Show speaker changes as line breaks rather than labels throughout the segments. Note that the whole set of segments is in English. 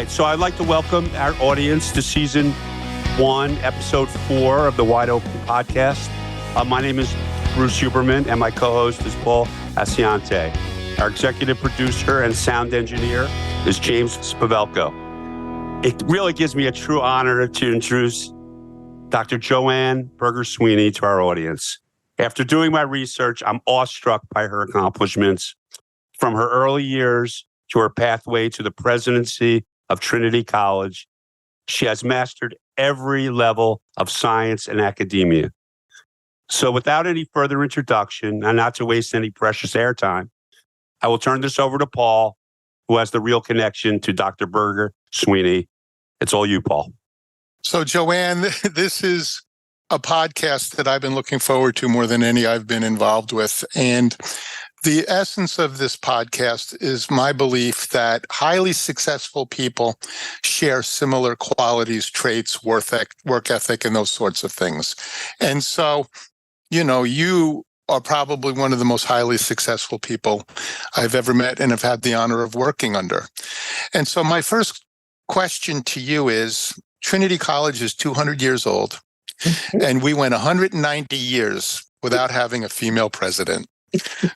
right, so I'd like to welcome our audience to Season 1, Episode 4 of the Wide Open Podcast. My name is Bruce Huberman, and my co-host is Paul Asiante. Our executive producer and sound engineer is James Spavelko. It really gives me a true honor to introduce Dr. Joanne Berger-Sweeney to our audience. After doing my research, I'm awestruck by her accomplishments, from her early years to her pathway to the presidency of Trinity College. She has mastered every level of science and academia. So without any further introduction, and not to waste any precious airtime, I will turn this over to Paul, who has the real connection to Dr. Berger-Sweeney. It's all you, Paul.
So, Joanne, this is a podcast that I've been looking forward to more than any I've been involved with. And the essence of this podcast is my belief that highly successful people share similar qualities, traits, work ethic, and those sorts of things. And so, you are probably one of the most highly successful people I've ever met and have had the honor of working under. And so my first question to you is, Trinity College is 200 years old, and we went 190 years without having a female president.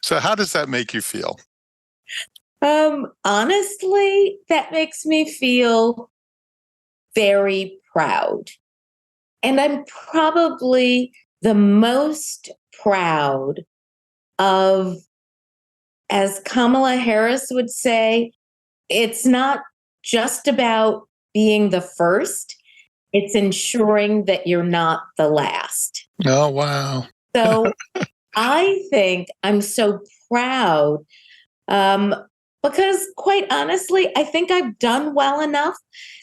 So how does that make you feel?
Honestly, that makes me feel very proud. And I'm probably the most proud of, as Kamala Harris would say, it's not just about being the first, it's ensuring that you're not the last.
Oh, wow.
So I think I'm so proud because, quite honestly, I think I've done well enough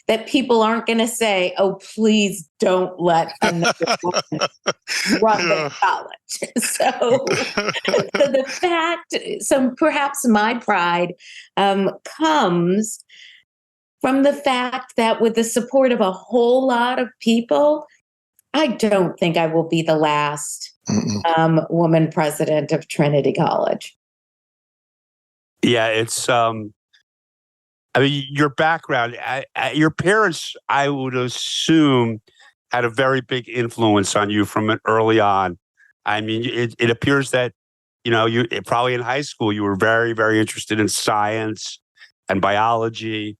that people aren't going to say, oh, please don't let another woman run the college. So perhaps my pride comes from the fact that with the support of a whole lot of people, I don't think I will be the last woman president of Trinity College.
Yeah, it's, your background, your parents, I would assume, had a very big influence on you from early on. I mean, it appears that, you probably in high school, you were very, very interested in science and biology.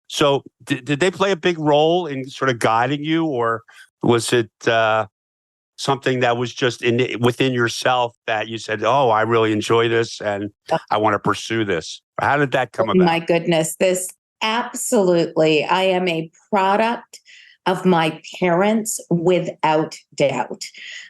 So did they play a big role in sort of guiding you, or was it something that was just within yourself that you said, oh, I really enjoy this and I want to pursue this? How did that come about?
My goodness, absolutely. I am a product of my parents without doubt.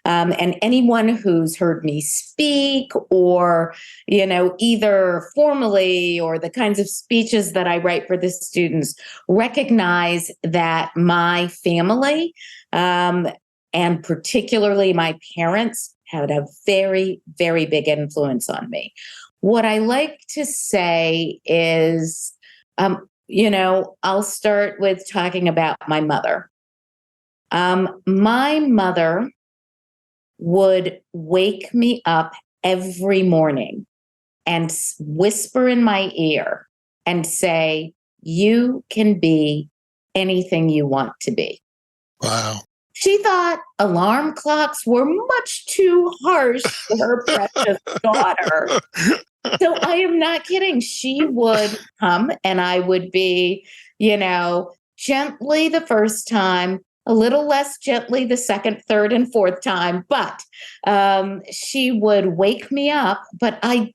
And anyone who's heard me speak or, either formally or the kinds of speeches that I write for the students recognize that my family, and particularly my parents, had a very, very big influence on me. What I like to say is, I'll start with talking about my mother. My mother would wake me up every morning and whisper in my ear and say, you can be anything you want to be.
Wow.
She thought alarm clocks were much too harsh for her precious daughter. So I am not kidding. She would come and I would be, gently the first time, a little less gently the second, third, and fourth time. But she would wake me up. But I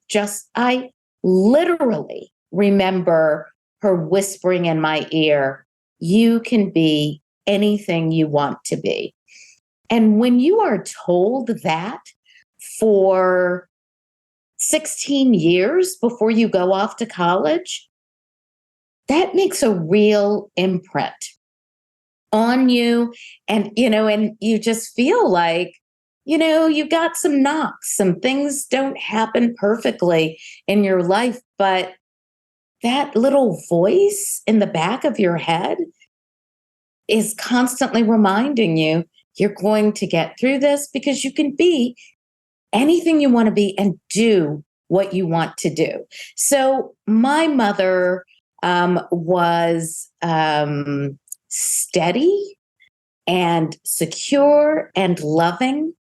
literally remember her whispering in my ear, you can be anything you want to be. And when you are told that for 16 years before you go off to college, that makes a real imprint on you. And, and you just feel like, you've got some knocks, some things don't happen perfectly in your life, but that little voice in the back of your head is constantly reminding you, you're going to get through this because you can be anything you want to be and do what you want to do. So my mother was steady and secure and loving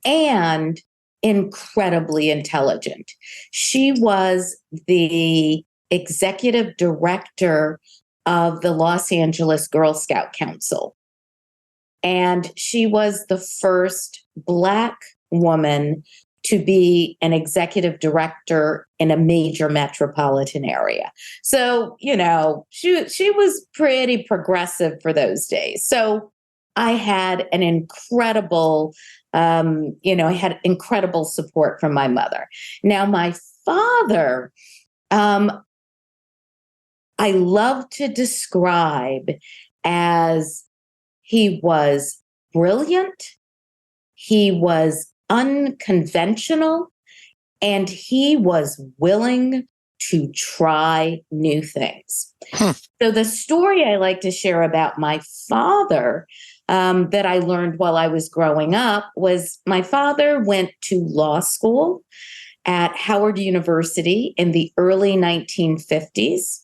and incredibly intelligent. She was the executive director of the Los Angeles Girl Scout Council. And she was the first Black woman to be an executive director in a major metropolitan area. So, she was pretty progressive for those days. So I had an incredible, I had incredible support from my mother. Now, my father, I love to describe as he was brilliant, he was unconventional, and he was willing to try new things. So the story I like to share about my father that I learned while I was growing up was my father went to law school at Howard University in the early 1950s.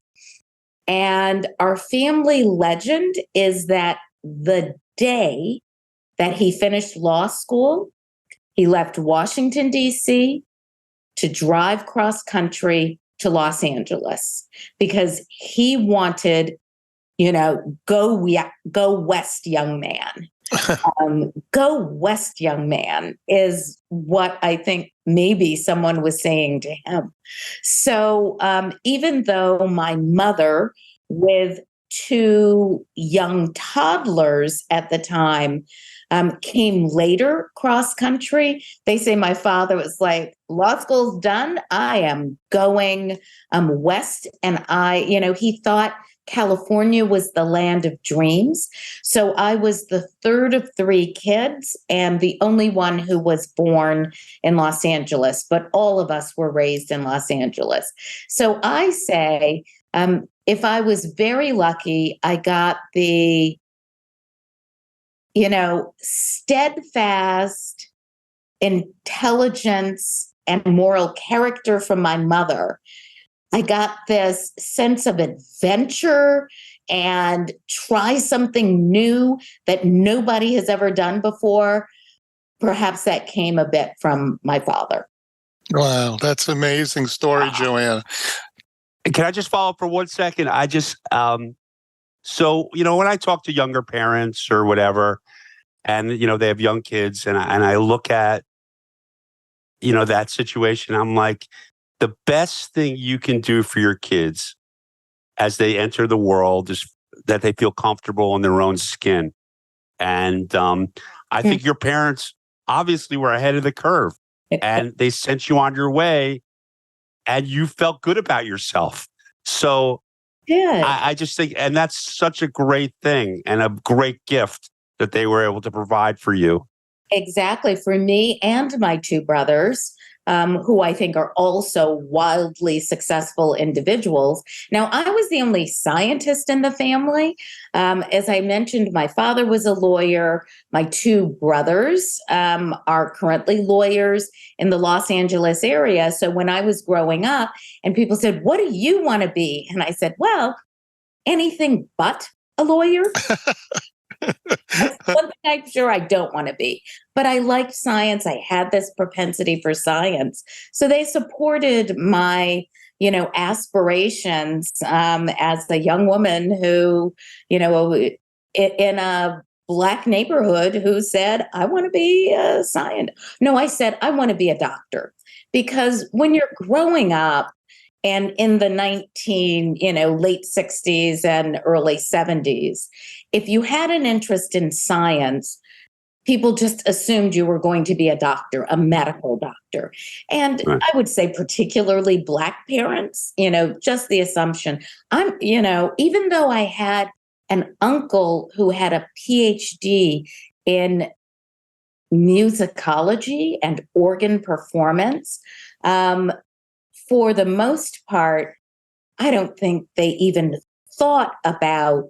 And our family legend is that the day that he finished law school, he left Washington, D.C. to drive cross country to Los Angeles because he wanted, go west, young man. Go west, young man is what I think maybe someone was saying to him. So even though my mother, with two young toddlers at the time, came later cross country, they say my father was like, law school's done. I am going west. And he thought California was the land of dreams. So I was the third of three kids and the only one who was born in Los Angeles, but all of us were raised in Los Angeles. So I say, if I was very lucky, I got the, steadfast intelligence and moral character from my mother. I got this sense of adventure and try something new that nobody has ever done before. Perhaps that came a bit from my father.
Wow, that's an amazing story, Joanne.
Can I just follow up for 1 second? I just, so, when I talk to younger parents or whatever, and, they have young kids and I look at, that situation, I'm like, the best thing you can do for your kids as they enter the world is that they feel comfortable in their own skin. And I think your parents obviously were ahead of the curve and they sent you on your way and you felt good about yourself. So I just think, and that's such a great thing and a great gift that they were able to provide for you.
Exactly. For me and my two brothers, who I think are also wildly successful individuals. Now, I was the only scientist in the family. As I mentioned, my father was a lawyer. My two brothers are currently lawyers in the Los Angeles area. So when I was growing up and people said, what do you want to be? And I said, well, anything but a lawyer. That's one thing I'm sure I don't want to be. But I liked science. I had this propensity for science. So they supported my, aspirations as a young woman who, in a Black neighborhood who said, I want to be a scientist. No, I said, I want to be a doctor. Because when you're growing up, and in the late 60s and early 70s, if you had an interest in science, people just assumed you were going to be a doctor, a medical doctor. And right. I would say particularly Black parents, just the assumption. Even though I had an uncle who had a PhD in musicology and organ performance, for the most part, I don't think they even thought about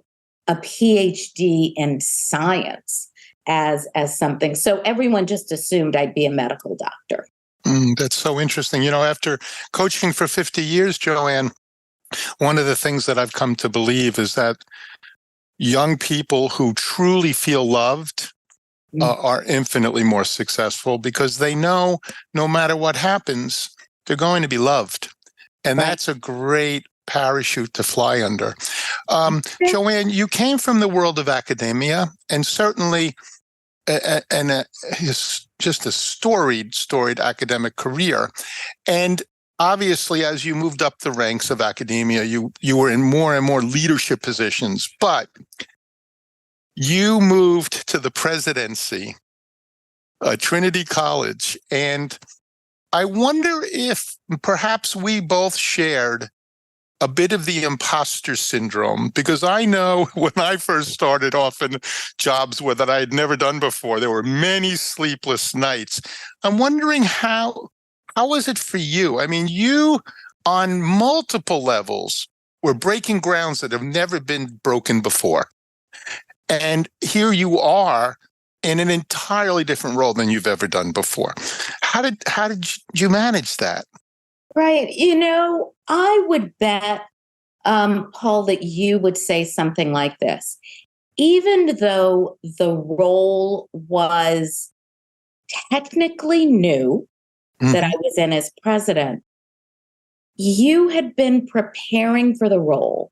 a PhD in science as something. So everyone just assumed I'd be a medical doctor.
That's so interesting. After coaching for 50 years, Joanne, One of the things that I've come to believe is that young people who truly feel loved are infinitely more successful because they know no matter what happens, they're going to be loved. And that's a great parachute to fly under. Joanne, you came from the world of academia and certainly just a storied academic career. And obviously, as you moved up the ranks of academia, you were in more and more leadership positions, but you moved to the presidency, Trinity College. And I wonder if perhaps we both shared a bit of the imposter syndrome, because I know when I first started off in jobs that I had never done before, there were many sleepless nights. I'm wondering how was it for you? I mean, you on multiple levels were breaking grounds that have never been broken before. And here you are in an entirely different role than you've ever done before. How did you manage that?
Right. I would bet, Paul, that you would say something like this. Even though the role was technically new, that I was in as president, you had been preparing for the role.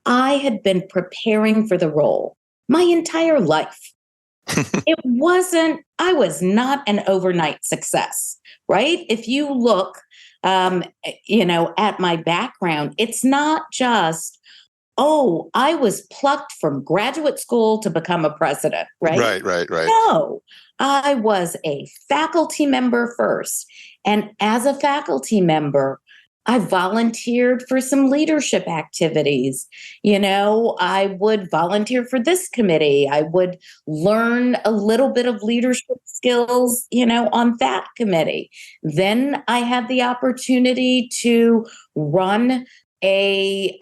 I had been preparing for the role my entire life. I was not an overnight success, right? If you look, at my background, it's not just, I was plucked from graduate school to become a president, right?
Right.
No, I was a faculty member first. And as a faculty member, I volunteered for some leadership activities. I would volunteer for this committee. I would learn a little bit of leadership skills, on that committee. Then I had the opportunity to run a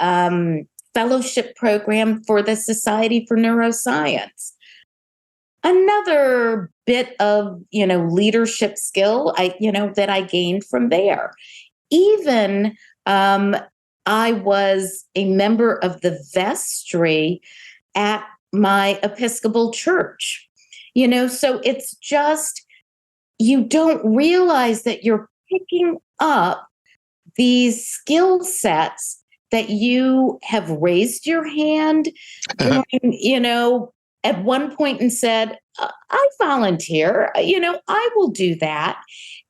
fellowship program for the Society for Neuroscience. Another bit of, leadership skill that I gained from there. Even I was a member of the vestry at my Episcopal church, so it's just, you don't realize that you're picking up these skill sets that you have raised your hand during, at one point and said, I volunteer, I will do that.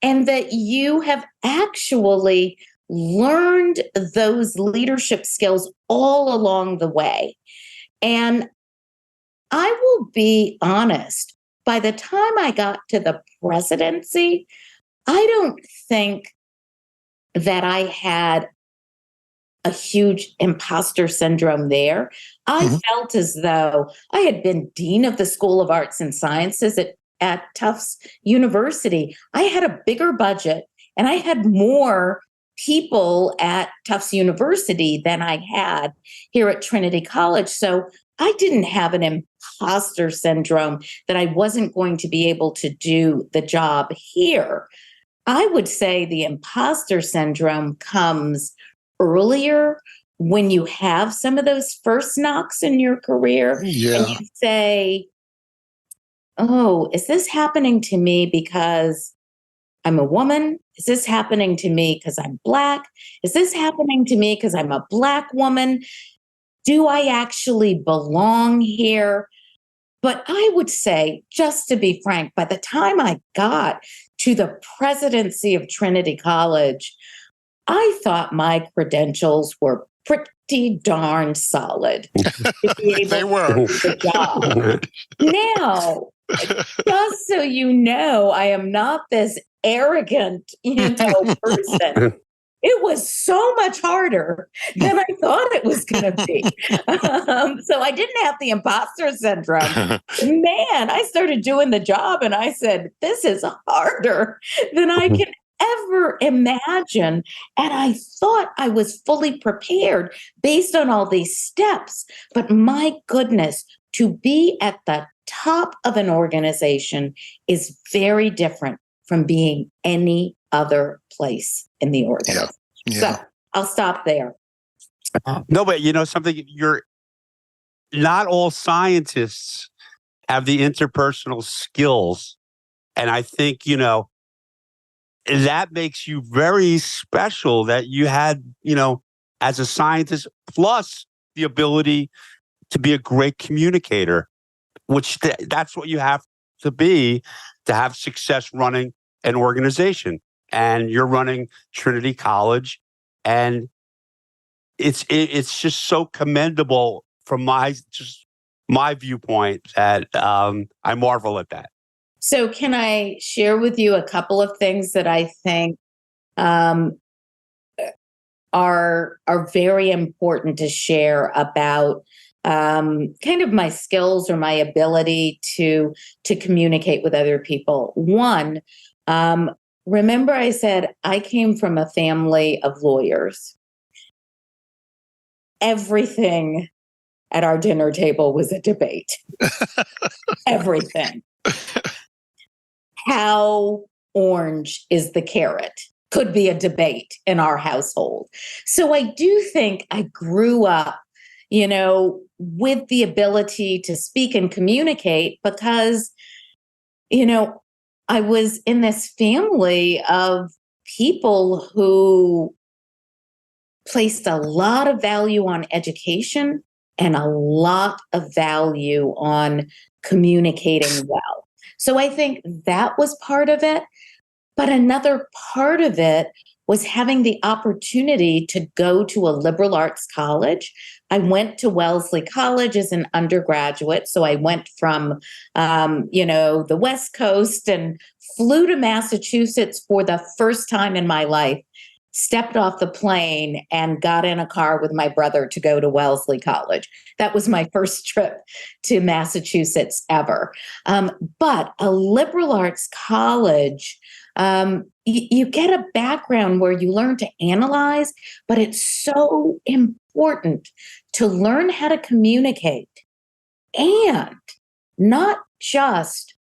And that you have actually learned those leadership skills all along the way. And I will be honest, by the time I got to the presidency, I don't think that I had a huge imposter syndrome there. I felt as though I had been dean of the School of Arts and Sciences at Tufts University. I had a bigger budget and I had more people at Tufts University than I had here at Trinity College. So I didn't have an imposter syndrome that I wasn't going to be able to do the job here. I would say the imposter syndrome comes earlier when you have some of those first knocks in your career and you say, is this happening to me because I'm a woman? Is this happening to me because I'm Black? Is this happening to me because I'm a Black woman? Do I actually belong here? But I would say, just to be frank, by the time I got to the presidency of Trinity College, I thought my credentials were pretty darn solid.
They were.
The job. Now, just so you know, I am not this arrogant, person. It was so much harder than I thought it was going to be. So I didn't have the imposter syndrome. Man, I started doing the job and I said, this is harder than I can ever imagine. And I thought I was fully prepared based on all these steps. But my goodness, to be at the top of an organization is very different from being any other place in the organization.
Yeah.
So I'll stop there.
No, but something, not all scientists have the interpersonal skills. And I think, that makes you very special that you had, as a scientist, plus the ability to be a great communicator, which that's what you have to be to have success running an organization. And you're running Trinity College, and it's just so commendable from my viewpoint that I marvel at that.
So can I share with you a couple of things that I think are very important to share about kind of my skills or my ability to communicate with other people. One, remember I said I came from a family of lawyers. Everything at our dinner table was a debate. Everything. How orange is the carrot? Could be a debate in our household. So I do think I grew up, with the ability to speak and communicate because, I was in this family of people who placed a lot of value on education and a lot of value on communicating well. So I think that was part of it. But another part of it was having the opportunity to go to a liberal arts college. I went to Wellesley College as an undergraduate. So I went from, the West Coast and flew to Massachusetts for the first time in my life, stepped off the plane and got in a car with my brother to go to Wellesley College. That was my first trip to Massachusetts ever. But a liberal arts college, you get a background where you learn to analyze, but it's so important to learn how to communicate and not just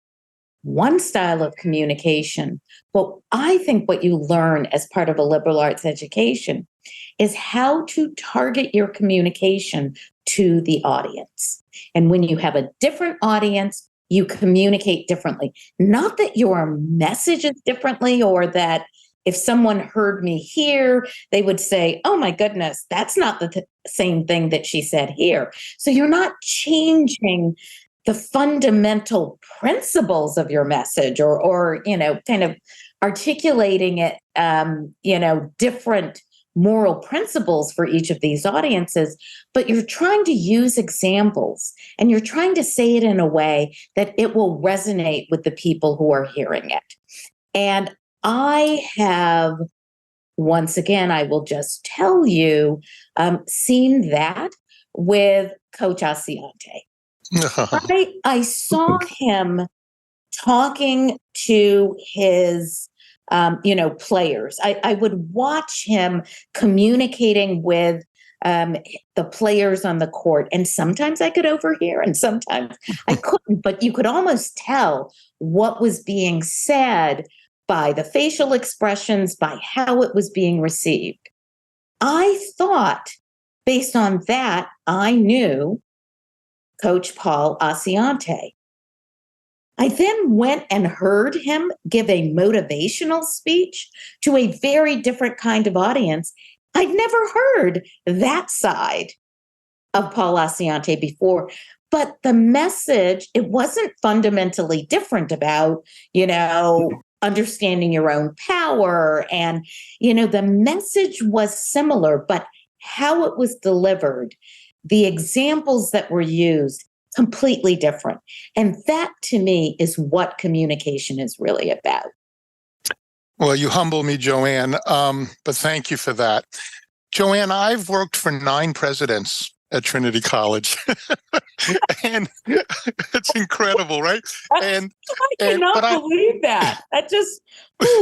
one style of communication. But I think what you learn as part of a liberal arts education is how to target your communication to the audience. And when you have a different audience, you communicate differently. Not that your message is differently or that if someone heard me here, they would say, oh my goodness, that's not the same thing that she said here. So you're not changing the fundamental principles of your message or kind of articulating it, different moral principles for each of these audiences, but you're trying to use examples and you're trying to say it in a way that it will resonate with the people who are hearing it. And I have, once again, I will just tell you, seen that with Coach Asiante. I saw him talking to his players. I would watch him communicating with the players on the court. And sometimes I could overhear and sometimes I couldn't, but you could almost tell what was being said by the facial expressions, by how it was being received. I thought, based on that, I knew Coach Paul Asiante. I then went and heard him give a motivational speech to a very different kind of audience. I'd never heard that side of Paul Asiante before, but the message, it wasn't fundamentally different about, understanding your own power. And, the message was similar, but how it was delivered, the examples that were used, completely different. And that to me is what communication is really about.
Well, you humble me, Joanne, but thank you for that. Joanne, I've worked for 9 presidents at Trinity College. And it's incredible, right?
I cannot believe that. That just,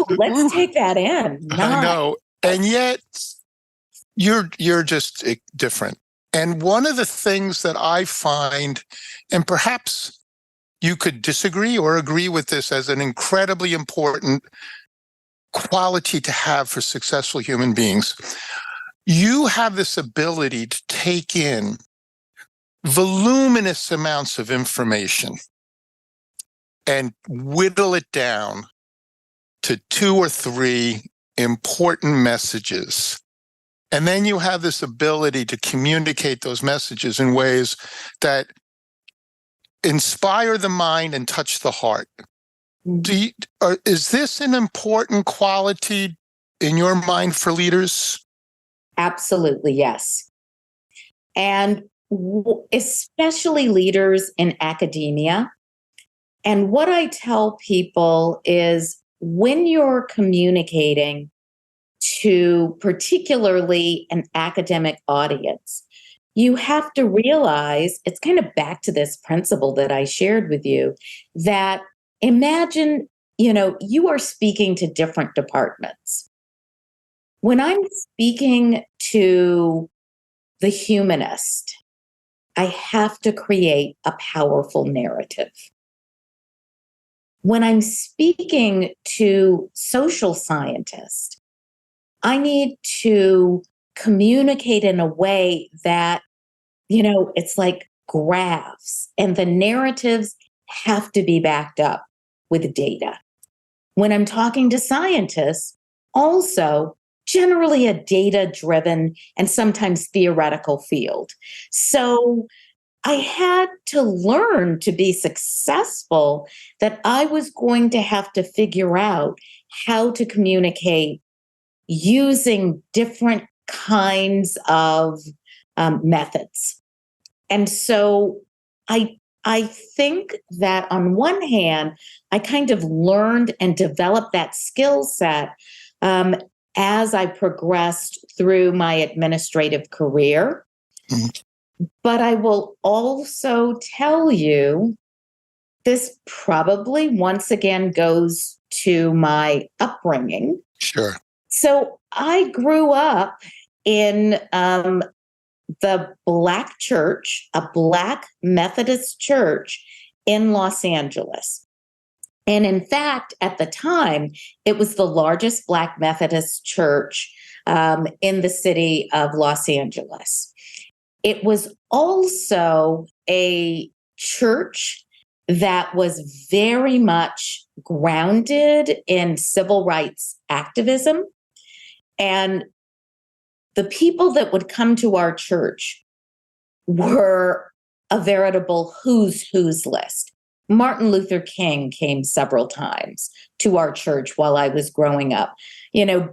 let's take that in.
I know. And yet you're just different. And one of the things that I find, and perhaps you could disagree or agree with this as an incredibly important quality to have for successful human beings, you have this ability to take in voluminous amounts of information and whittle it down to 2 or 3 important messages. And then you have this ability to communicate those messages in ways that inspire the mind and touch the heart. Is this an important quality in your mind for leaders?
Absolutely, yes. And especially leaders in academia. And what I tell people is when you're communicating to particularly an academic audience, you have to realize it's kind of back to this principle that I shared with you, that imagine, you are speaking to different departments. When I'm speaking to the humanist, I have to create a powerful narrative. When I'm speaking to social scientists, I need to communicate in a way that, it's like graphs, and the narratives have to be backed up with data. When I'm talking to scientists, also generally a data-driven and sometimes theoretical field. So I had to learn to be successful that I was going to have to figure out how to communicate using different kinds of methods. And so I think that on one hand, I kind of learned and developed that skill set as I progressed through my administrative career. Mm-hmm. But I will also tell you, this probably once again goes to my upbringing.
Sure.
So I grew up in the Black church, a Black Methodist church in Los Angeles. And in fact, at the time, it was the largest Black Methodist church in the city of Los Angeles. It was also a church that was very much grounded in civil rights activism. And the people that would come to our church were a veritable who's list. Martin Luther King came several times to our church while I was growing up.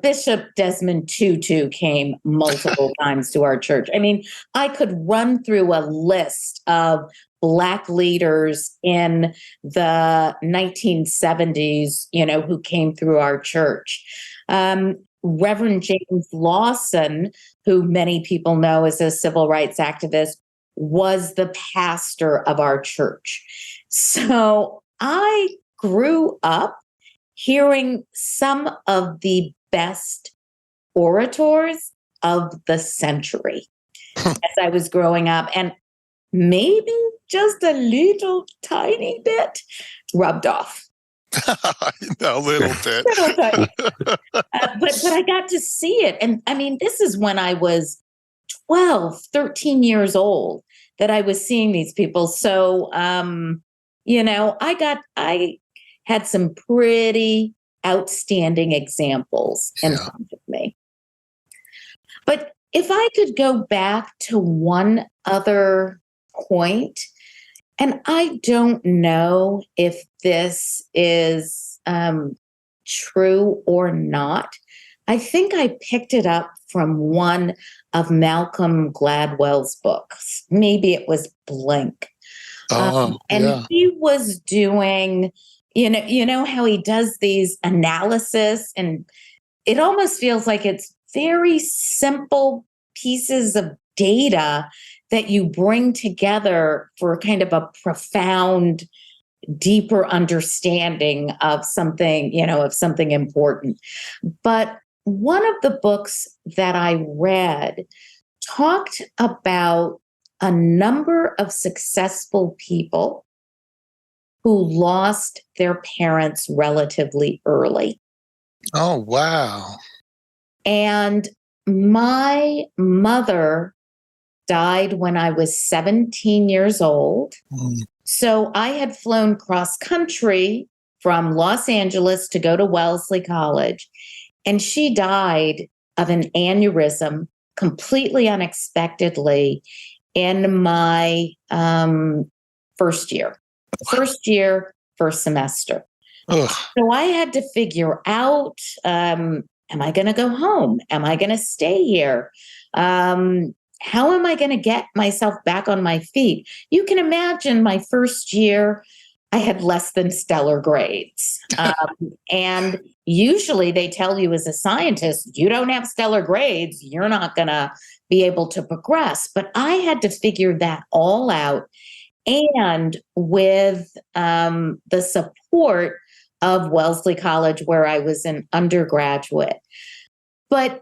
Bishop Desmond Tutu came multiple times to our church. I mean, I could run through a list of Black leaders in the 1970s, who came through our church. Reverend James Lawson, who many people know as a civil rights activist, was the pastor of our church. So I grew up hearing some of the best orators of the century as I was growing up, and maybe just a little tiny bit rubbed off.
A little bit.
But I got to see it. And I mean, this is when I was 12, 13 years old that I was seeing these people. So, I had some pretty outstanding examples in front of me. But if I could go back to one other point, and I don't know if this is true or not, I think I picked it up from one of Malcolm Gladwell's books. Maybe it was Blink. He was doing, you know how he does these analysis, and it almost feels like it's very simple pieces of data that you bring together for kind of a profound, deeper understanding of something, of something important. But one of the books that I read talked about a number of successful people who lost their parents relatively early.
Oh, wow.
And my mother died when I was 17 years old. So I had flown cross country from Los Angeles to go to Wellesley College. And she died of an aneurysm completely unexpectedly in my first year, first semester.
Ugh.
So I had to figure out, am I going to go home? Am I going to stay here? How am I going to get myself back on my feet? You can imagine my first year, I had less than stellar grades. And usually they tell you as a scientist, you don't have stellar grades, you're not going to be able to progress. But I had to figure that all out. And with the support of Wellesley College, where I was an undergraduate. But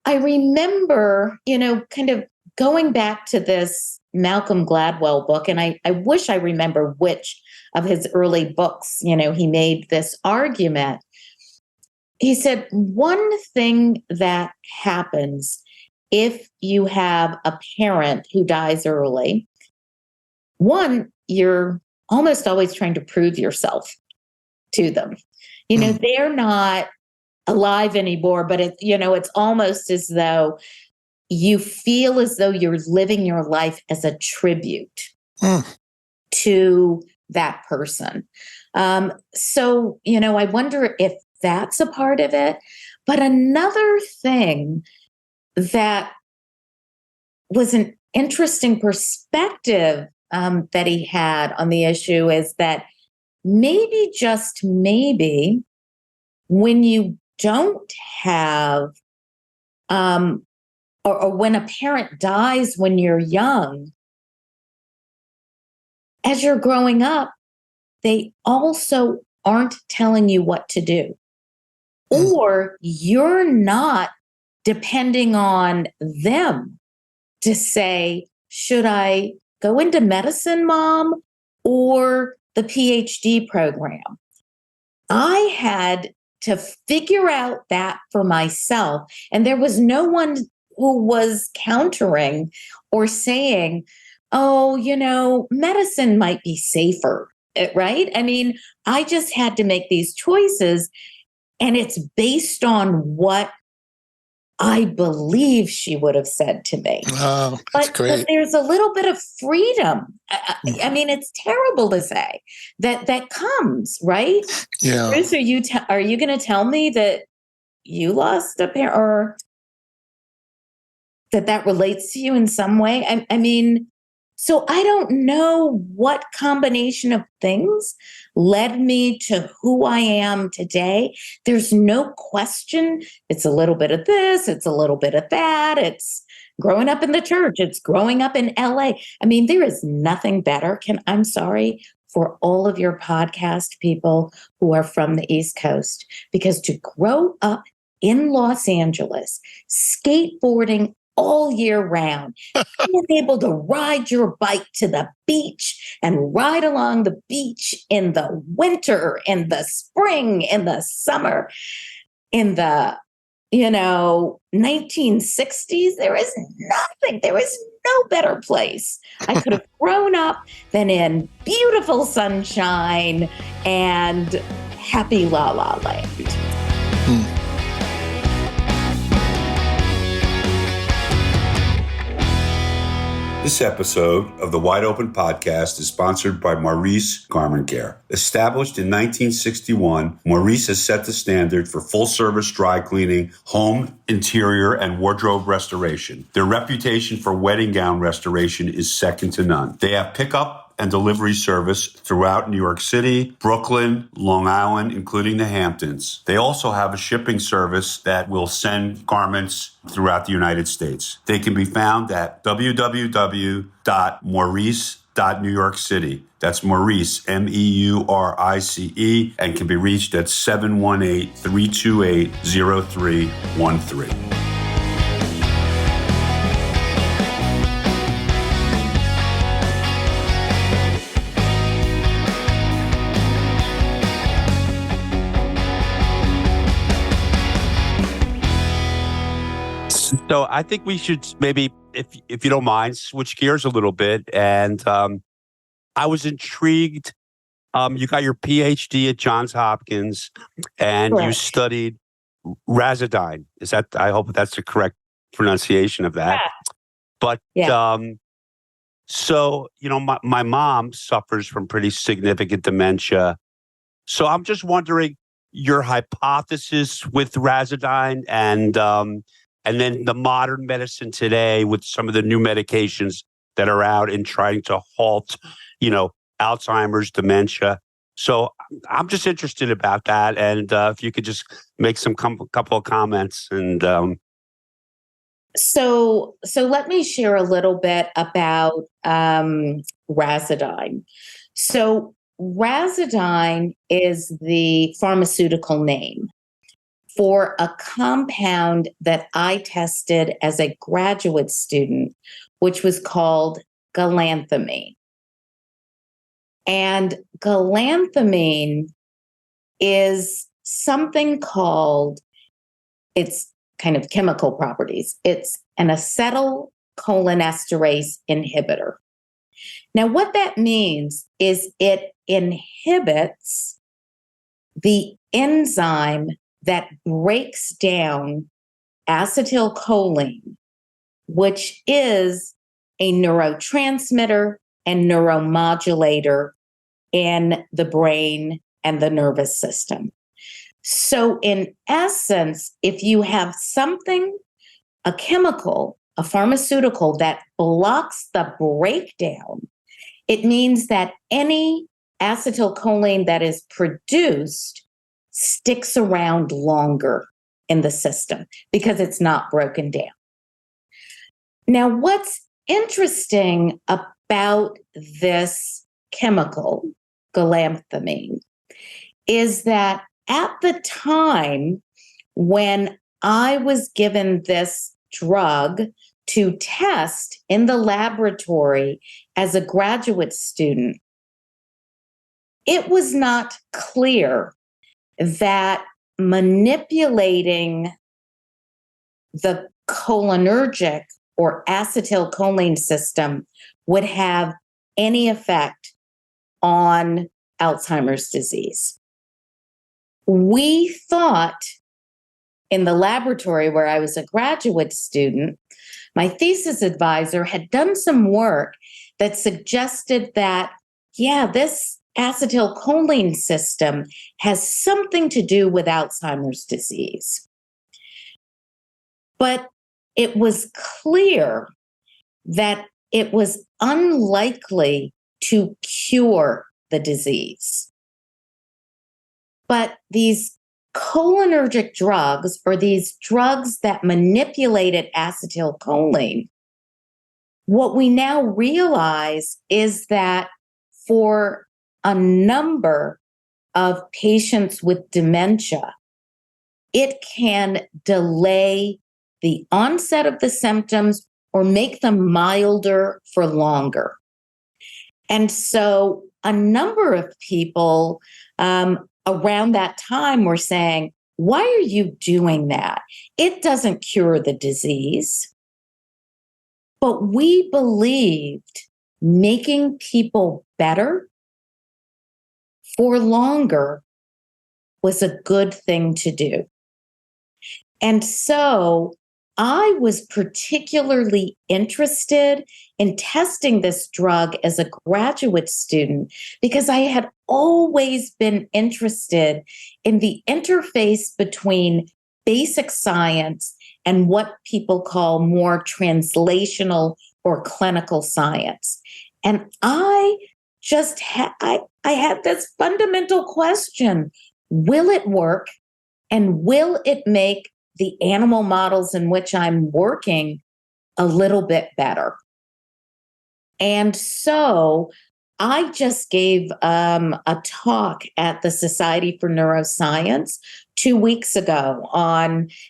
I remember, kind of going back to this Malcolm Gladwell book, and I wish I remember which of his early books, he made this argument. He said, one thing that happens if you have a parent who dies early, one, you're almost always trying to prove yourself to them. They're not alive anymore, but it's almost as though you feel as though you're living your life as a tribute to that person. So, I wonder if that's a part of it. But another thing that was an interesting perspective that he had on the issue is that maybe, just maybe, when you don't have, or when a parent dies when you're young, as you're growing up, they also aren't telling you what to do. Or you're not depending on them to say, should I go into medicine, Mom, or the PhD program? I had to figure out that for myself. And there was no one who was countering or saying, oh, medicine might be safer, right? I mean, I just had to make these choices, and it's based on what I believe she would have said to me.
Oh, that's great.
But there's a little bit of freedom. I mean, it's terrible to say that comes, right?
Yeah.
Bruce, are you going to tell me that you lost a parent, or that relates to you in some way? I mean, so I don't know what combination of things led me to who I am today. There's no question. It's a little bit of this. It's a little bit of that. It's growing up in the church. It's growing up in LA. I mean, there is nothing better. I'm sorry for all of your podcast people who are from the East Coast, because to grow up in Los Angeles, skateboarding all year round, being able to ride your bike to the beach and ride along the beach in the winter, in the spring, in the summer, in the 1960s, there is no better place I could have grown up than in beautiful sunshine and happy La La Land.
This episode of the Wide Open Podcast is sponsored by Maurice Garment Care. Established in 1961, Maurice has set the standard for full-service dry cleaning, home, interior, and wardrobe restoration. Their reputation for wedding gown restoration is second to none. They have pickup and delivery service throughout New York City, Brooklyn, Long Island, including the Hamptons. They also have a shipping service that will send garments throughout the United States. They can be found at www.maurice.newyorkcity. That's Maurice, Meurice, and can be reached at 718-328-0313. So I think we should maybe, if you don't mind, switch gears a little bit. And I was intrigued. You got your PhD at Johns Hopkins, and you
Correct.
studied Razadine. Is that? I hope that's the correct pronunciation of that. But
Yeah.
so my mom suffers from pretty significant dementia. So I'm just wondering your hypothesis with Razadine, and then the modern medicine today with some of the new medications that are out in trying to halt, Alzheimer's, dementia. So I'm just interested about that, and if you could just make some couple of comments. And
So let me share a little bit about Razadine. So Razadine is the pharmaceutical name for a compound that I tested as a graduate student, which was called galantamine. And galantamine is something called, its kind of chemical properties. It's an acetylcholinesterase inhibitor. Now, what that means is it inhibits the enzyme that breaks down acetylcholine, which is a neurotransmitter and neuromodulator in the brain and the nervous system. So in essence, if you have something, a chemical, a pharmaceutical that blocks the breakdown, it means that any acetylcholine that is produced sticks around longer in the system because it's not broken down. Now, what's interesting about this chemical, galantamine, is that at the time when I was given this drug to test in the laboratory as a graduate student, it was not clear that manipulating the cholinergic or acetylcholine system would have any effect on Alzheimer's disease. We thought in the laboratory where I was a graduate student, my thesis advisor had done some work that suggested that, this acetylcholine system has something to do with Alzheimer's disease. But it was clear that it was unlikely to cure the disease. But these cholinergic drugs, or these drugs that manipulated acetylcholine, what we now realize is that for a number of patients with dementia, it can delay the onset of the symptoms or make them milder for longer. And so a number of people around that time were saying, why are you doing that? It doesn't cure the disease. But we believed making people better for longer was a good thing to do. And so I was particularly interested in testing this drug as a graduate student because I had always been interested in the interface between basic science and what people call more translational or clinical science. And I just I had this fundamental question: will it work, and will it make the animal models in which I'm working a little bit better? And so I just gave a talk at the Society for Neuroscience 2 weeks ago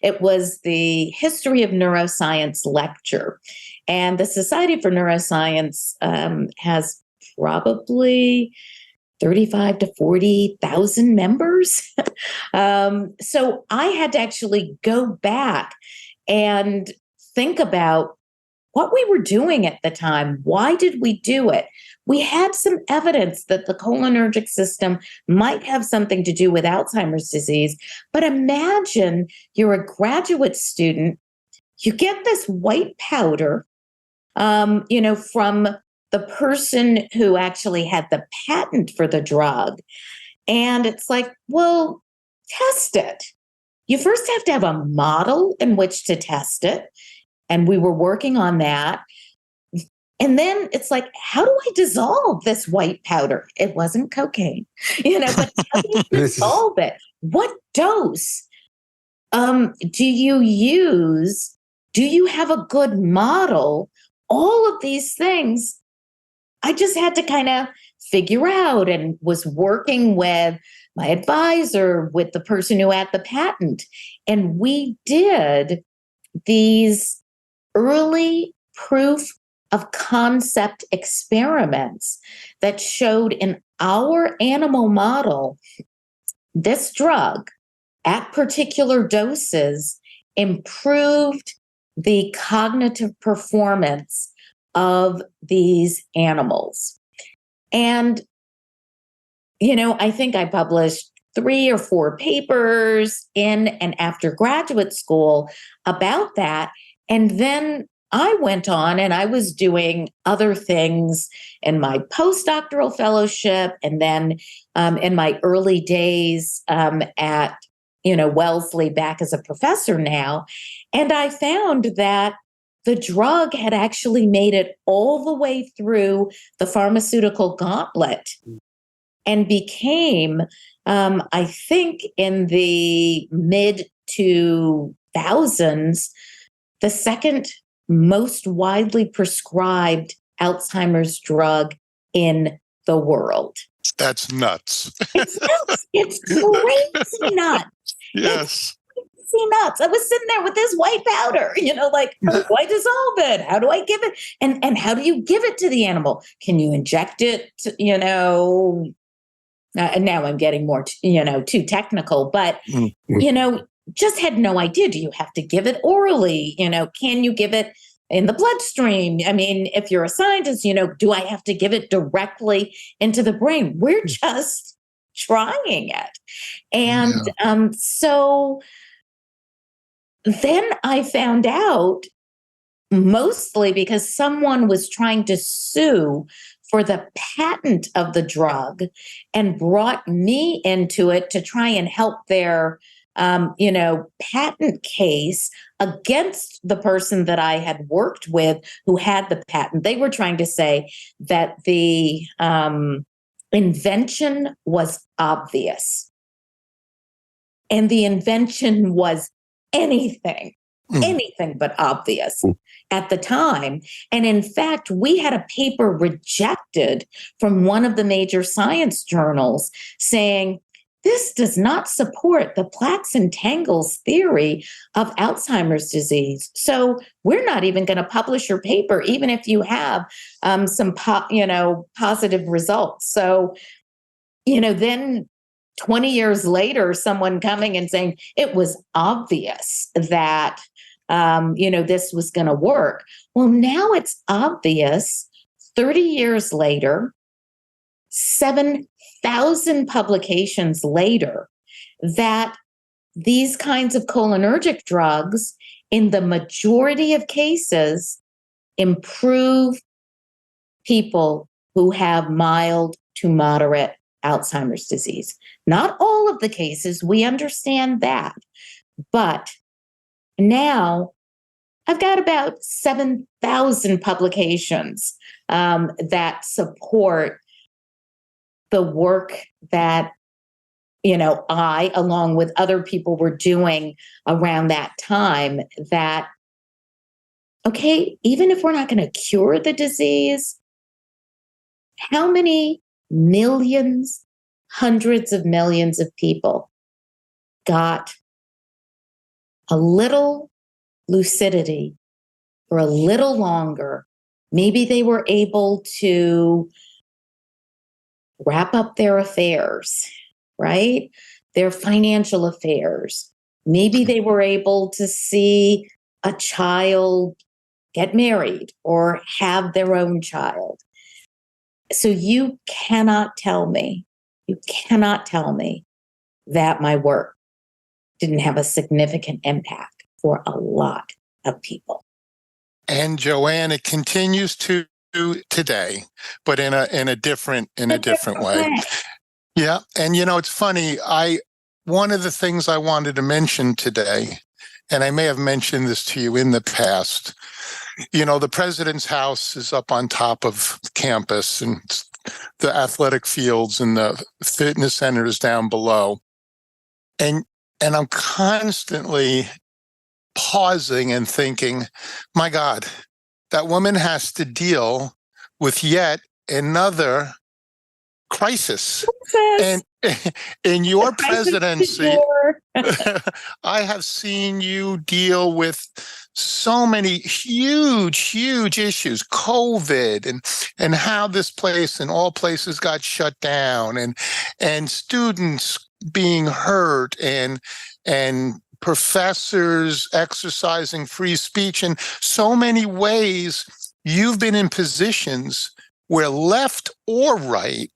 it was the History of Neuroscience lecture. And the Society for Neuroscience has probably 35 to 40,000 members. So I had to actually go back and think about what we were doing at the time. Why did we do it? We had some evidence that the cholinergic system might have something to do with Alzheimer's disease. But imagine you're a graduate student, you get this white powder, from the person who actually had the patent for the drug. And it's like, well, test it. You first have to have a model in which to test it. And we were working on that. And then it's like, how do I dissolve this white powder? It wasn't cocaine, but how do you dissolve it? What dose do you use? Do you have a good model? All of these things, I just had to kind of figure out, and was working with my advisor, with the person who had the patent. And we did these early proof of concept experiments that showed in our animal model, this drug at particular doses improved the cognitive performance of these animals. And, I think I published 3 or 4 papers in and after graduate school about that. And then I went on and I was doing other things in my postdoctoral fellowship, and then in my early days at Wellesley, back as a professor now. And I found that the drug had actually made it all the way through the pharmaceutical gauntlet and became, I think in the mid 2000s, the second most widely prescribed Alzheimer's drug in the world.
That's nuts.
It's nuts. It's crazy nuts.
Yes.
It's crazy nuts. I was sitting there with this white powder, like, how do I dissolve it? How do I give it? And how do you give it to the animal? Can you inject it, and now I'm getting more, too technical, but, just had no idea. Do you have to give it orally? Can you give it in the bloodstream? I mean, if you're a scientist, do I have to give it directly into the brain? We're just trying it. And so then I found out, mostly because someone was trying to sue for the patent of the drug and brought me into it to try and help their patent case against the person that I had worked with who had the patent. They were trying to say that the invention was obvious, and the invention was anything but obvious at the time. And in fact, we had a paper rejected from one of the major science journals saying, this does not support the plaques and tangles theory of Alzheimer's disease. So we're not even going to publish your paper, even if you have some positive results. So, then 20 years later, someone coming and saying it was obvious that, this was going to work. Well, now it's obvious 30 years later, 7,000 publications later, that these kinds of cholinergic drugs, in the majority of cases, improve people who have mild to moderate Alzheimer's disease. Not all of the cases, we understand that. But now I've got about 7,000 publications that support the work that, I, along with other people, were doing around that time. That, okay, even if we're not going to cure the disease, how many millions, hundreds of millions of people got a little lucidity for a little longer? Maybe they were able to wrap up their affairs, right? Their financial affairs. Maybe they were able to see a child get married or have their own child. So you cannot tell me that my work didn't have a significant impact for a lot of people.
And Joanne, it continues to today, but in a different way. Yeah. And it's funny, one of the things I wanted to mention today, and I may have mentioned this to you in the past, the president's house is up on top of campus, and the athletic fields and the fitness centers down below. And I'm constantly pausing and thinking, my God, that woman has to deal with yet another crisis. And in your presidency, I have seen you deal with so many huge issues, COVID and how this place and all places got shut down, and students being hurt, and professors exercising free speech. In so many ways, you've been in positions where left or right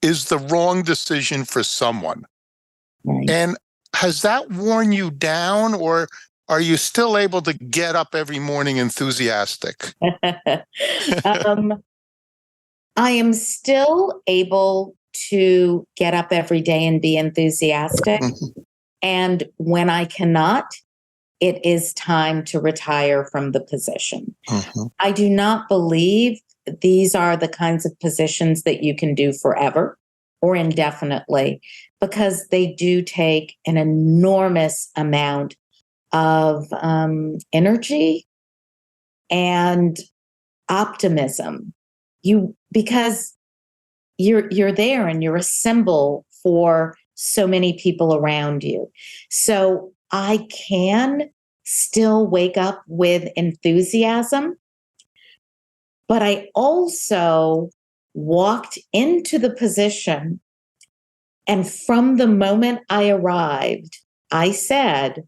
is the wrong decision for someone.
Right.
And has that worn you down, or are you still able to get up every morning enthusiastic?
I am still able to get up every day and be enthusiastic. And when I cannot, it is time to retire from the position. I do not believe these are the kinds of positions that you can do forever or indefinitely, because they do take an enormous amount of energy and optimism. Because you're there and you're a symbol for so many people around you. So I can still wake up with enthusiasm, but I also walked into the position, and from the moment I arrived, I said,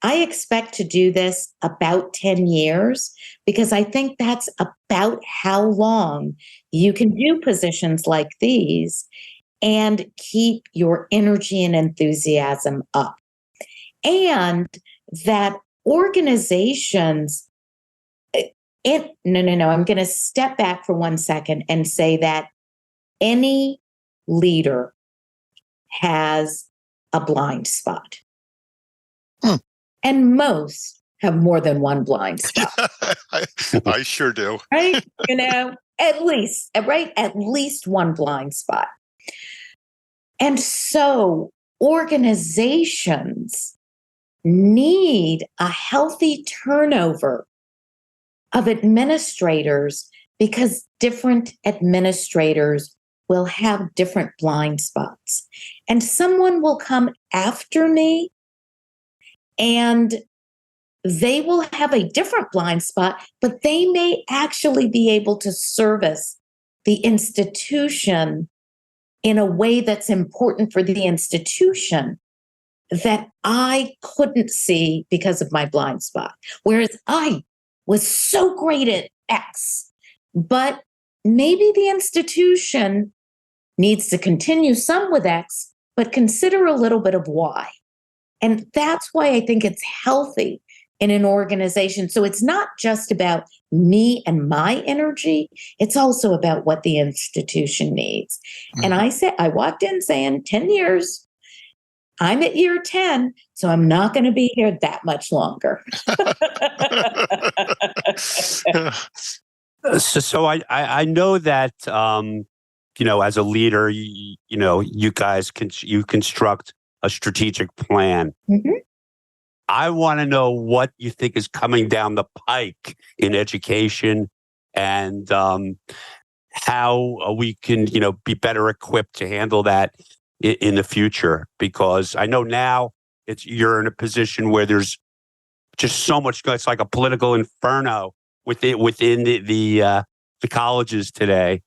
I expect to do this about 10 years, because I think that's about how long you can do positions like these and keep your energy and enthusiasm up. And that organizations, I'm going to step back for 1 second and say that any leader has a blind spot. And most have more than one blind spot.
I sure do.
Right? At least one blind spot. And so organizations need a healthy turnover of administrators, because different administrators will have different blind spots. And someone will come after me and they will have a different blind spot, but they may actually be able to service the institution in a way that's important for the institution that I couldn't see because of my blind spot. Whereas I was so great at X, but maybe the institution needs to continue some with X, but consider a little bit of Y. And that's why I think it's healthy in an organization. So it's not just about me and my energy. It's also about what the institution needs. And I walked in saying 10 years, I'm at year 10, so I'm not going to be here that much longer.
So I know that, as a leader, you guys you construct a strategic plan. I want to know what you think is coming down the pike in education, and how we can, be better equipped to handle that in the future. Because I know now you're in a position where there's just so much. It's like a political inferno within the colleges today.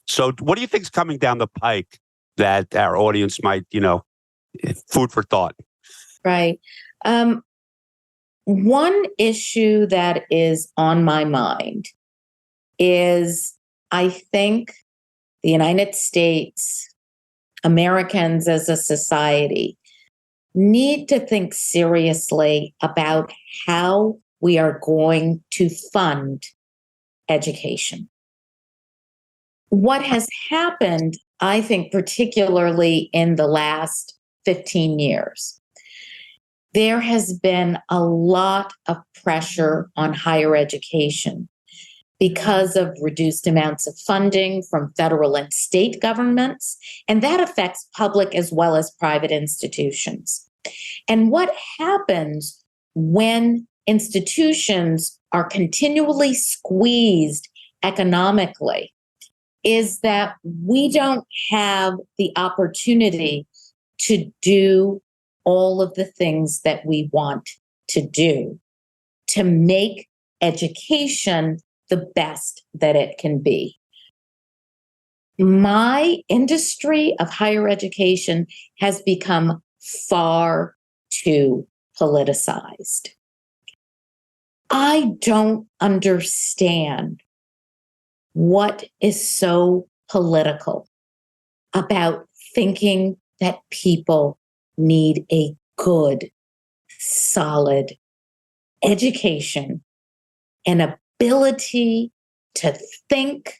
So, what do you think is coming down the pike that our audience might, food for thought?
Right. One issue that is on my mind is I think the United States, Americans as a society, need to think seriously about how we are going to fund education. What has happened, I think, particularly in the last 15 years, there has been a lot of pressure on higher education because of reduced amounts of funding from federal and state governments, and that affects public as well as private institutions. And what happens when institutions are continually squeezed economically is that we don't have the opportunity to do all of the things that we want to do to make education the best that it can be. My industry of higher education has become far too politicized. I don't understand what is so political about thinking that people need a good, solid education and ability to think,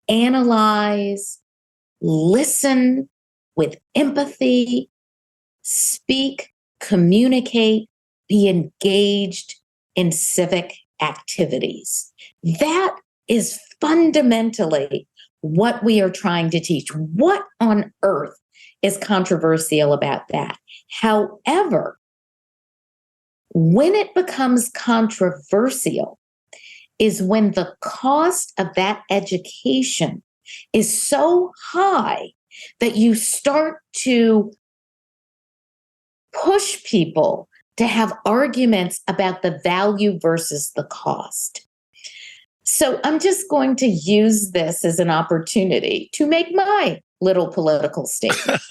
analyze, listen with empathy, speak, communicate, be engaged in civic activities. That is fundamentally what we are trying to teach. What on earth is controversial about that? However, when it becomes controversial is when the cost of that education is so high that you start to push people to have arguments about the value versus the cost. So I'm just going to use this as an opportunity to make my little political statement.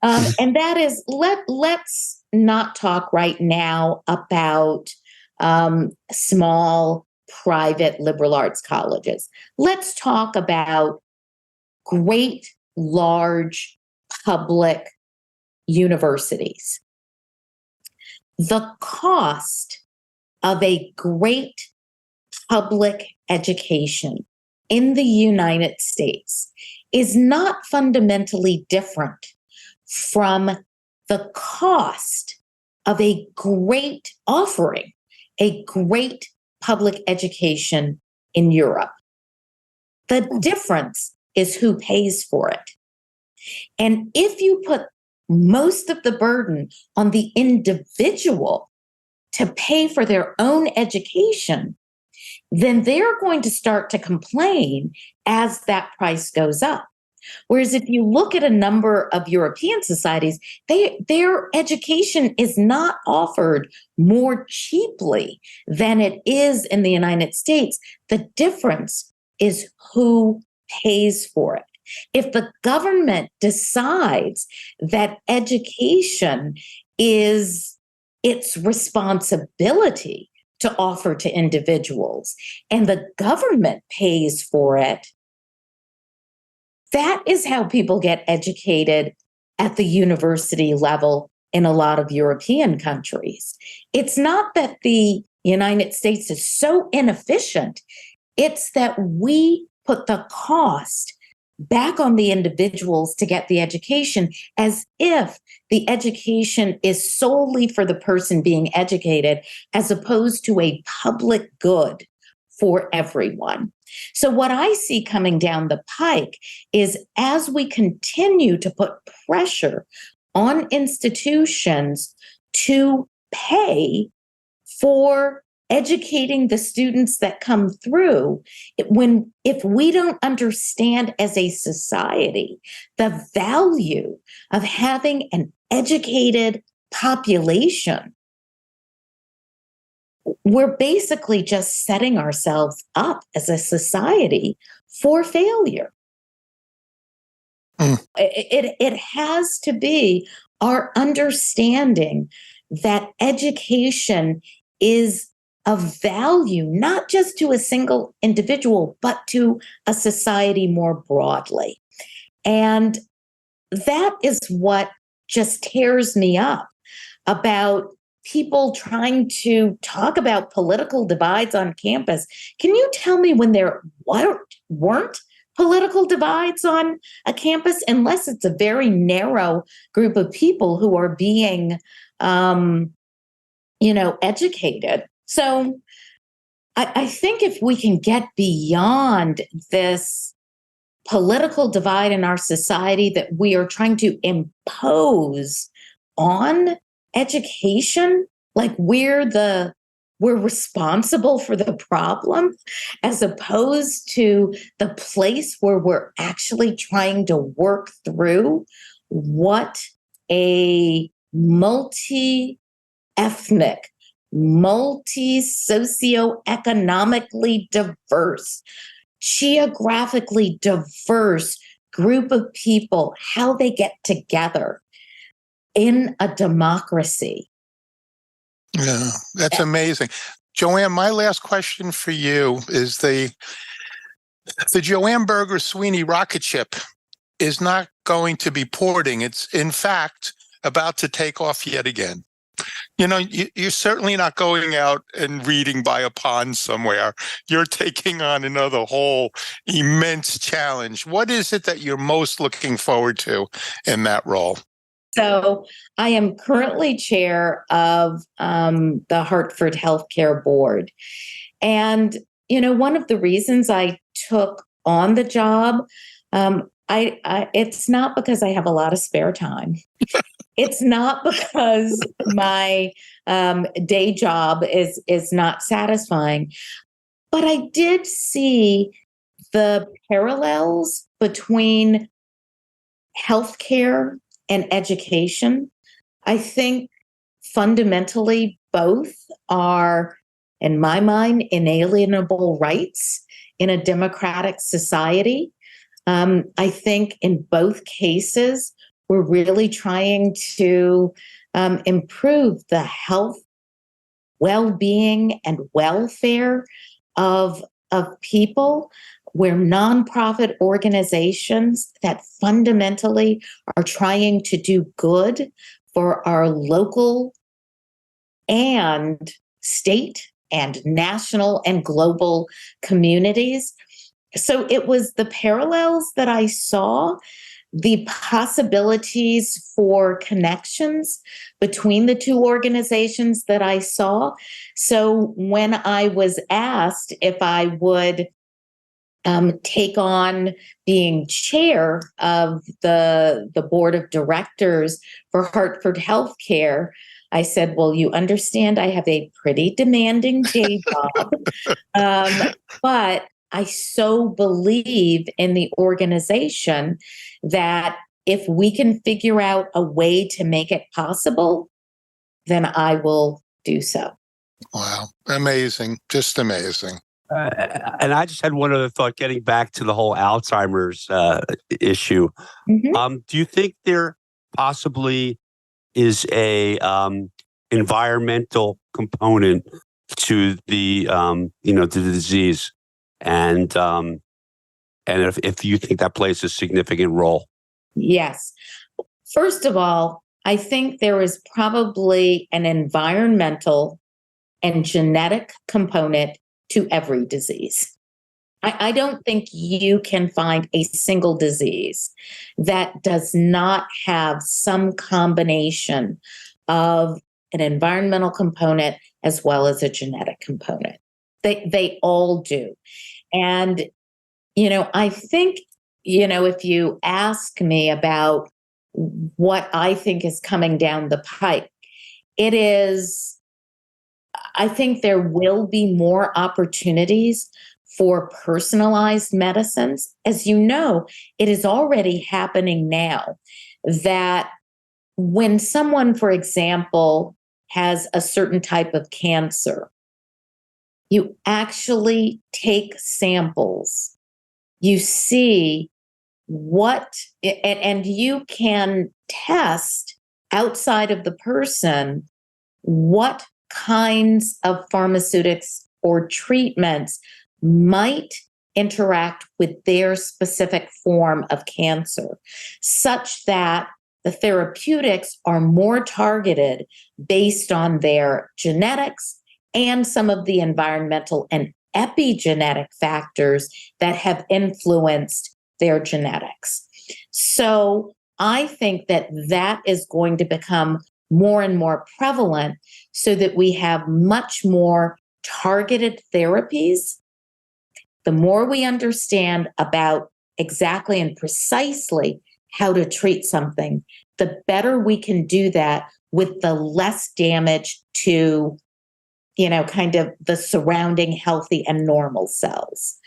And that is, let's not talk right now about small private liberal arts colleges. Let's talk about great, large public universities. The cost of a great public education in the United States is not fundamentally different from the cost of a great offering, a great public education in Europe. The difference is who pays for it. And if you put most of the burden on the individual to pay for their own education, then they're going to start to complain as that price goes up. Whereas if you look at a number of European societies, their education is not offered more cheaply than it is in the United States. The difference is who pays for it. If the government decides that education is its responsibility to offer to individuals and the government pays for it, that is how people get educated at the university level in a lot of European countries. It's not that the United States is so inefficient. It's that we put the cost back on the individuals to get the education as if the education is solely for the person being educated as opposed to a public good for everyone. So what I see coming down the pike is as we continue to put pressure on institutions to pay for educating the students that come through, if we don't understand as a society the value of having an educated population, we're basically just setting ourselves up as a society for failure. It has to be our understanding that education is of value, not just to a single individual, but to a society more broadly. And that is what just tears me up about people trying to talk about political divides on campus. Can you tell me when there weren't political divides on a campus, unless it's a very narrow group of people who are being, educated? So I think if we can get beyond this political divide in our society that we are trying to impose on education, like we're responsible for the problem, as opposed to the place where we're actually trying to work through what a multi-ethnic, multi-socioeconomically diverse, geographically diverse group of people, how they get together in a democracy.
Yeah, that's amazing. Joanne, my last question for you is the Joanne Berger-Sweeney rocket ship is not going to be porting. It's, in fact, about to take off yet again. You're certainly not going out and reading by a pond somewhere. You're taking on another whole immense challenge. What is it that you're most looking forward to in that role?
So I am currently chair of the Hartford Healthcare Board. And, one of the reasons I took on the job, it's not because I have a lot of spare time. It's not because my day job is not satisfying, but I did see the parallels between healthcare and education. I think fundamentally both are, in my mind, inalienable rights in a democratic society. I think in both cases, we're really trying to improve the health, well-being, and welfare of people. We're nonprofit organizations that fundamentally are trying to do good for our local and state and national and global communities. So it was the parallels that I saw, the possibilities for connections between the two organizations that I saw. So when I was asked if I would take on being chair of the board of directors for Hartford Healthcare, I said, well, you understand I have a pretty demanding day job, but I so believe in the organization that if we can figure out a way to make it possible, then I will do so.
Wow. Amazing. Just amazing.
And I just had one other thought, getting back to the whole Alzheimer's issue.
Mm-hmm.
Do you think there possibly is a environmental component to the to the disease, and if you think that plays a significant role?
Yes. First of all, I think there is probably an environmental and genetic component to every disease. I don't think you can find a single disease that does not have some combination of an environmental component as well as a genetic component. They all do. And, I think, if you ask me about what I think is coming down the pipe, I think there will be more opportunities for personalized medicines. As you know, it is already happening now that when someone, for example, has a certain type of cancer, you actually take samples, you see and you can test outside of the person what kinds of pharmaceutics or treatments might interact with their specific form of cancer, such that the therapeutics are more targeted based on their genetics and some of the environmental and epigenetic factors that have influenced their genetics. So I think that that is going to become more and more prevalent so that we have much more targeted therapies. The more we understand about exactly and precisely how to treat something, the better we can do that with the less damage to, kind of the surrounding healthy and normal cells.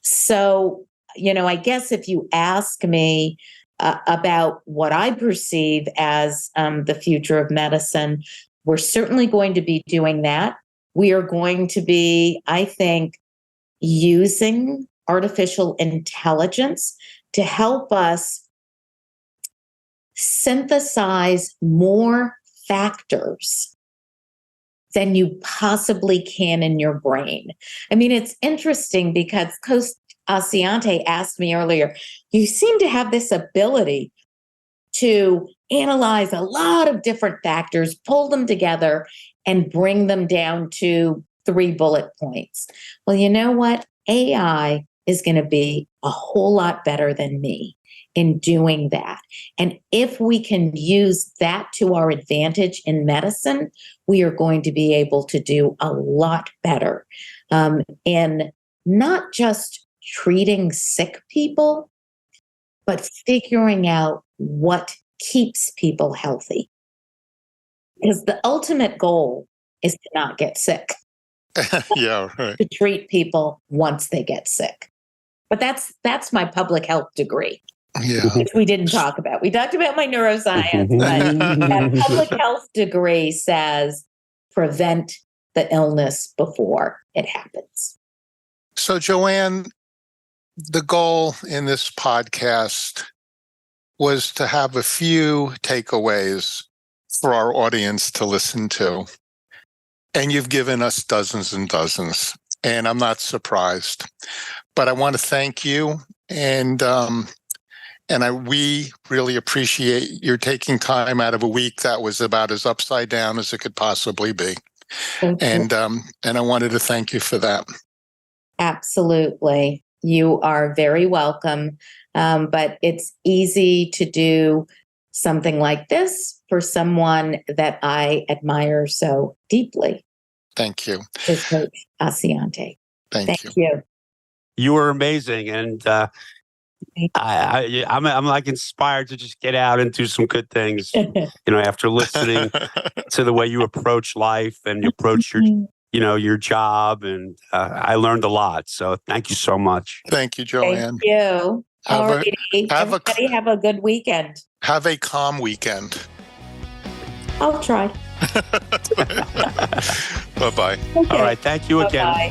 So, I guess if you ask me about what I perceive as the future of medicine, we're certainly going to be doing that. We are going to be, I think, using artificial intelligence to help us synthesize more factors than you possibly can in your brain. I mean, it's interesting because Coach Asiante asked me earlier, you seem to have this ability to analyze a lot of different factors, pull them together, and bring them down to 3 bullet points. Well, you know what? AI is going to be a whole lot better than me in doing that. And if we can use that to our advantage in medicine, we are going to be able to do a lot better in not just treating sick people, but figuring out what keeps people healthy. Because the ultimate goal is to not get sick.
Yeah, right.
To treat people once they get sick. But that's my public health degree.
Yeah.
Which we didn't talk about. We talked about my neuroscience, but that public health degree says prevent the illness before it happens.
So, Joanne, the goal in this podcast was to have a few takeaways for our audience to listen to. And you've given us dozens and dozens, and I'm not surprised. But I want to thank you, and we really appreciate your taking time out of a week that was about as upside down as it could possibly be. And I wanted to thank you for that.
Absolutely. You are very welcome. But it's easy to do something like this for someone that I admire so deeply.
Thank you.
Is Coach Asiante.
Thank you.
You.
You were amazing, and I'm like inspired to just get out and do some good things. After listening to the way you approach life and you approach your job, and I learned a lot. So thank you so much.
Thank you, Joanne.
Thank you. Everybody have a good weekend.
Have a calm weekend.
I'll try.
Bye-bye.
Okay.
All right. Thank you again.
Bye-bye.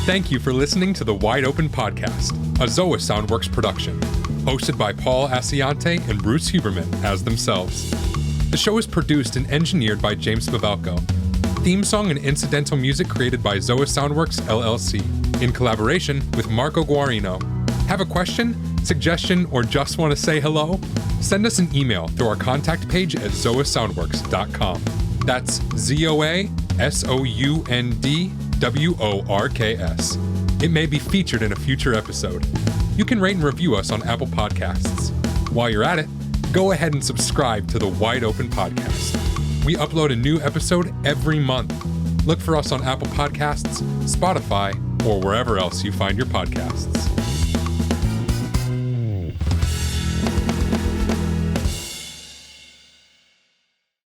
Thank you for listening to the Wide Open Podcast, a Zoa Soundworks production, hosted by Paul Asiante and Bruce Huberman as themselves. The show is produced and engineered by James Pavelko. Theme song and incidental music created by Zoa Soundworks, LLC, in collaboration with Marco Guarino. Have a question, suggestion, or just want to say hello? Send us an email through our contact page at zoasoundworks.com. That's ZOASOUNDWORKS. It may be featured in a future episode. You can rate and review us on Apple Podcasts. While you're at it, go ahead and subscribe to the Wide Open Podcast. We upload a new episode every month. Look for us on Apple Podcasts, Spotify, or wherever else you find your podcasts.